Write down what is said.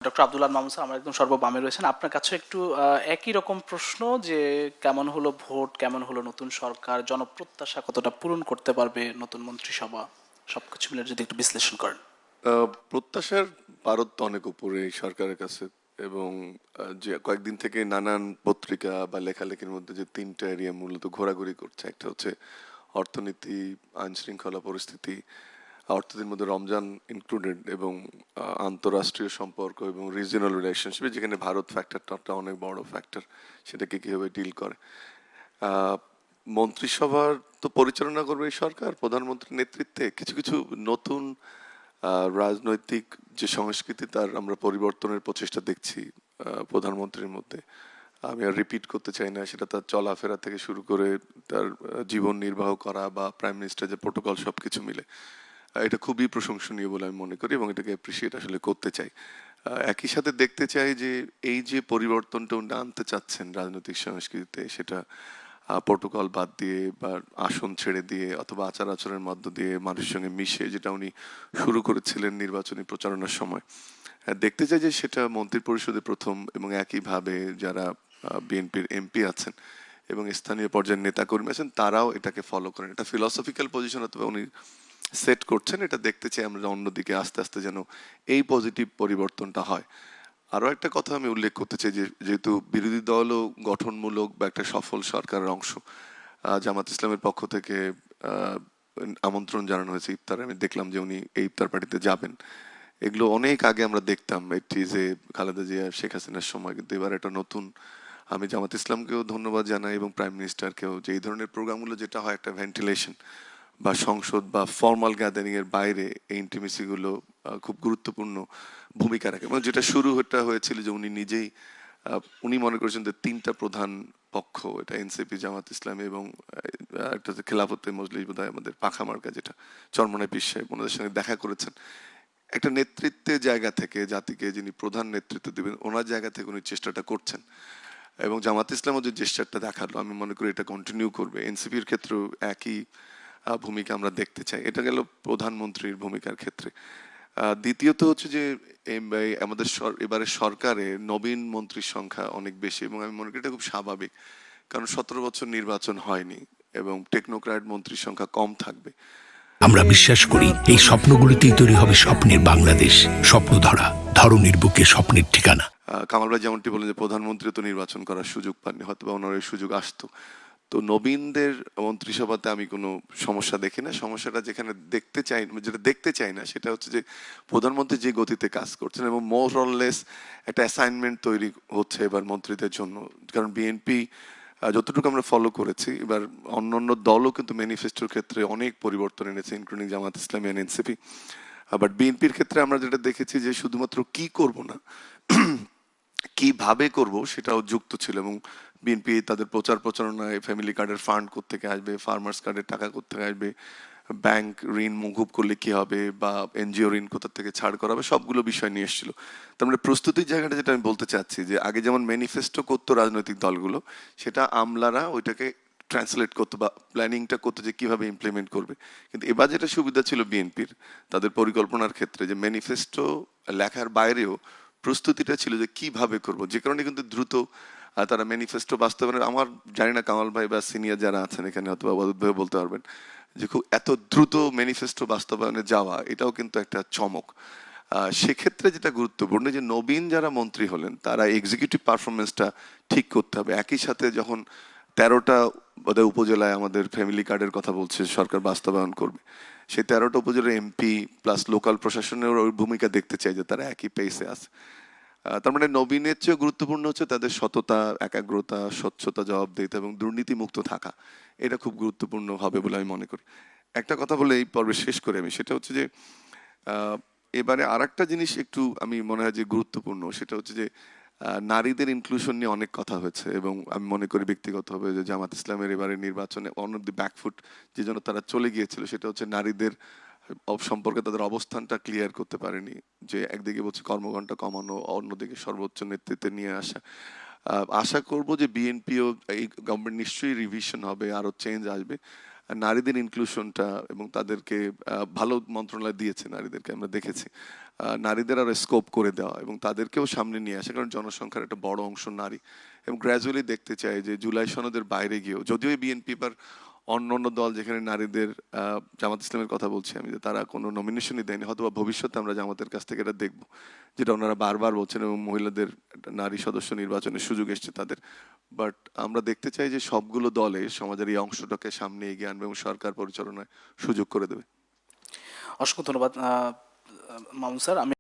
Doctor Abdullah Mamun sir আমার একদম সর্ববামে রয়েছেন। আপনার কাছে একটু একই রকম প্রশ্ন যে কেমন হলো ভোট, কেমন হলো নতুন সরকার, জনপ্রত্যাশা কতটা পূরণ করতে পারবে নতুন মন্ত্রিসভা, সবকিছু মিলে যদি একটু বিশ্লেষণ করেন। প্রত্যাশার পারদ তো অনেক উপরে এই সরকারের কাছে। এবং যে কয়েকদিন থেকে নানান পত্রিকা বা লেখালেখির মধ্যে যে তিনটা এরিয়া মূলত ঘোরাঘুরি করছে, একটা হচ্ছে অর্থনীতি, আইন শৃঙ্খলা পরিস্থিতি, অর্থনীতির মধ্যে রমজান ইনক্লুডেড, এবং আন্তঃরাষ্ট্রীয় সম্পর্ক এবং রিজিওনাল রিলেশনশিপ, যেখানে ভারত ফ্যাক্টরটা অনেক বড় ফ্যাক্টর, সেটাকে কিভাবে ডিল করে। আহ, মন্ত্রিসভার তো পরিচালনা করবে এই সরকার প্রধানমন্ত্রীর নেতৃত্বে। কিছু কিছু নতুন রাজনৈতিক যে সংস্কৃতি, তার আমরা পরিবর্তনের প্রচেষ্টা দেখছি প্রধানমন্ত্রীর মধ্যে। আমি আর রিপিট করতে চাই না, সেটা তার চলাফেরা থেকে শুরু করে তার জীবন নির্বাহ করা বা প্রাইম মিনিস্টার যে প্রোটোকল, সবকিছু মিলে এটা খুবই প্রশংসনীয় বলে আমি মনে করি এবং এটাকে অ্যাপ্রিসিয়েট আসলে করতে চাই। একই সাথে দেখতে চাই যে এই যে পরিবর্তনটা উনি আনতে চাচ্ছেন রাজনৈতিক সংস্কৃতিতে, সেটা প্রোটোকল বাদ দিয়ে বা আসন ছেড়ে দিয়ে অথবা আচার আচরণের মধ্য দিয়ে মানুষের সঙ্গে মিশে, যেটা উনি শুরু করেছিলেন নির্বাচনী প্রচারণার সময়, দেখতে চাই যে সেটা মন্ত্রী পরিষদে প্রথম, এবং একইভাবে যারা বিএনপির এমপি আছেন এবং স্থানীয় পর্যায়ের নেতাকর্মী আছেন তারাও এটাকে ফলো করেন। এটা ফিলসফিক্যাল পজিশন অথবা উনি সেট করছেন, এটা দেখতে চাই আমরা অন্যদিকে আস্তে আস্তে যেন এই পজিটিভ পরিবর্তনটা হয়। আরো একটা কথা আমি উল্লেখ করতে চাই যে যেহেতু বিরোধী দলও গঠনমূলক বা একটা সফল সরকারের অংশ, জামাত ইসলামের পক্ষ থেকে আহ, আমন্ত্রণ জানানো হয়েছে ইফতারে। আমি দেখলাম যে উনি এই ইফতার পার্টিতে যাবেন। এগুলো অনেক আগে আমরা দেখতাম এটি, যে খালেদা জিয়া শেখ হাসিনার সময়, কিন্তু এবার একটা নতুন। আমি জামাত ইসলামকেও ধন্যবাদ জানাই এবং প্রাইম মিনিস্টারকেও, যে এই ধরনের প্রোগ্রামগুলো যেটা হয় একটা ভেন্টিলেশন বা সংসদ বা ফর্মাল গ্যাদারিং এর বাইরে, এই ইন্টিমেসি গুলো খুব গুরুত্বপূর্ণ ভূমিকা রাখে। এবং যেটা শুরুটা হয়েছিল যে উনি নিজেই উনি মনে করেছেন যে তিনটা প্রধান পক্ষ, এটা এনসিপি, জামাত ইসলামী এবং একটা হচ্ছে খেলাফতে মজলিস, বোধহয় আমাদের পাখা মার্কা, যেটা চরমনাই পীর সাহেব, ওনাদের সঙ্গে দেখা করেছেন। একটা নেতৃত্বের জায়গা থেকে জাতিকে যিনি প্রধান নেতৃত্ব দিবেন, ওনার জায়গা থেকে উনি চেষ্টাটা করছেন। এবং জামাত ইসলামও যে চেষ্টাটা দেখালো, আমি মনে করি এটা কন্টিনিউ করবে। এনসিপির ক্ষেত্রেও একই ভূমিকা আমরা দেখতে চাই। এটা গেল প্রধানমন্ত্রীর ভূমিকার ক্ষেত্রে। দ্বিতীয়ত হচ্ছে যে আমাদের এবারে সরকারে নবীন মন্ত্রীর সংখ্যা অনেক বেশি এবং আমি মনে করি এটা খুব স্বাভাবিক, কারণ 17 বছর নির্বাচন হয়নি এবং টেকনোক্র্যাট মন্ত্রীর সংখ্যা কম থাকবে। আমরা বিশ্বাস করি এই স্বপ্নগুলিতেই তৈরি হবে স্বপ্নের বাংলাদেশ। স্বপ্ন ধরা, ধরনীর বুকে স্বপ্নের ঠিকানা। কামাল ভাই যেমনটি বলেন যে প্রধানমন্ত্রী তো নির্বাচন করার সুযোগ পাননি, হয়তো বা ওনার ওই সুযোগ আসতো। তো নবীনদের মন্ত্রিসভাতে আমি কোনো সমস্যা দেখি না। সমস্যাটা যেখানে দেখতে চাই, যেটা দেখতে চাই না, সেটা হচ্ছে যে প্রধানমন্ত্রী যে গতিতে কাজ করছেন এবং মোর অরলেস একটা অ্যাসাইনমেন্ট তৈরি হচ্ছে এবার মন্ত্রীদের জন্য। কারণ বিএনপি যতটুকু আমরা ফলো করেছি, এবার অন্যান্য দলও কিন্তু ম্যানিফেস্টোর ক্ষেত্রে অনেক পরিবর্তন এনেছে, including Jamaat Islami and NCP. But বিএনপির ক্ষেত্রে আমরা যেটা দেখেছি যে শুধুমাত্র কি করব না, কিভাবে করব সেটাও যুক্ত ছিল। এবং বিএনপি তাদের প্রচার প্রচারণায় ফ্যামিলি কার্ডের ফান্ড কোত্থেকে আসবে, ফার্মার্স কার্ডের টাকা কোত্থেকে আসবে, ব্যাংক ঋণ মকুব করলে কি হবে, বা এনজিও ঋণ কোথা থেকে ছাড় করা হবে, সবগুলো বিষয় নিয়ে এসেছিল। তার মানে প্রস্তুতির জায়গাটা যেটা আমি বলতে চাচ্ছি, যে আগে যেমন ম্যানিফেস্টো করতো রাজনৈতিক দলগুলো, সেটা আমলারা ওইটাকে ট্রান্সলেট করতো বা প্ল্যানিংটা করতো যে কিভাবে ইমপ্লিমেন্ট করবে। কিন্তু এবার যেটা সুবিধা ছিল বিএনপির তাদের পরিকল্পনার ক্ষেত্রে, যে ম্যানিফেস্টো লেখার বাইরেও প্রস্তুতিটা ছিল যে কিভাবে করব, যে কারণে কিন্তু দ্রুত তারা ম্যানিফেস্টো বাস্তবায়নের, আমার জানি না কামাল ভাই বা সিনিয়র যারা আছেন এখানে অথবা অদূত ভাই বলতে পারবেন, যে খুব এত দ্রুত ম্যানিফেস্টো বাস্তবায়নে যাওয়া, এটাও কিন্তু একটা চমক। সেক্ষেত্রে যেটা গুরুত্বপূর্ণ, যে নবীন যারা মন্ত্রী হলেন তারা এক্সিকিউটিভ পারফরমেন্সটা ঠিক করতে হবে। একই সাথে যখন 13টা বোধহয় উপজেলায় আমাদের ফ্যামিলি কার্ডের কথা বলছে সরকার বাস্তবায়ন করবে, সেই 13টা উপজেলার এমপি প্লাস লোকাল প্রশাসনের ওই ভূমিকা দেখতে চাই যে তারা একই পেসে আছে। তার মানে নবীনের চেয়ে গুরুত্বপূর্ণ হচ্ছে তাদের সততা, একাগ্রতা, স্বচ্ছতা, জবাবদিহিতা এবং দুর্নীতি মুক্ত থাকা। এটা খুব গুরুত্বপূর্ণ হবে বলে আমি মনে করি। একটা কথা বলে এই পর্বে শেষ করে আমি, সেটা হচ্ছে যে আহ, এবারে আর একটা জিনিস একটু আমি মনে হয় যে গুরুত্বপূর্ণ, সেটা হচ্ছে যে নারীদের ইনক্লুশন নিয়ে অনেক কথা হয়েছে এবং আমি মনে করি ব্যক্তিগতভাবে যে জামাত ইসলামের এবারে নির্বাচনে অন অফ দি ব্যাকফুট যে জন্য তারা চলে গিয়েছিল, সেটা হচ্ছে নারীদের সম্পর্কে তাদের অবস্থানটা ক্লিয়ার করতে পারেনি। যে একদিকে বলছে কর্মঘণ্টা কমানো, অন্যদিকে সর্বোচ্চ নেতৃত্বে নিয়ে আসা। আশা করব যে বিএনপিও, এই গভর্নমেন্ট নিশ্চয়ই রিভিশন হবে, আরো চেঞ্জ আসবে। নারীদের ইনক্লুশনটা এবং তাদেরকে ভালো মন্ত্রণালয় দিয়েছে নারীদেরকে, আমরা দেখেছি। নারীদের আরো স্কোপ করে দেওয়া এবং তাদেরকেও সামনে নিয়ে আসা, কারণ জনসংখ্যার একটা বড় অংশ নারী। এবং গ্র্যাজুয়ালি দেখতে চাই যে জুলাই সনদের বাইরে গিয়েও, যদিও বিএনপি বা অন্য অন্য দল যেখানে নারীদের, জামাত ইসলামের কথা বলছি আমি, যে তারা কোনো নমিনেশনই দেয়নি, হয়তো বা ভবিষ্যতে আমরা জামাতের কাছ থেকে এটা দেখবো, যেটা ওনারা বারবার বলছেন, এবং মহিলাদের একটা নারী সদস্য নির্বাচনের সুযোগ এসছে তাদের। বাট আমরা দেখতে চাই যে সবগুলো দলে সমাজের এই অংশটাকে সামনে এগিয়ে আনবে এবং সরকার পরিচালনায় সুযোগ করে দেবে। অসংখ্য ধন্যবাদ মামুন স্যার। আমি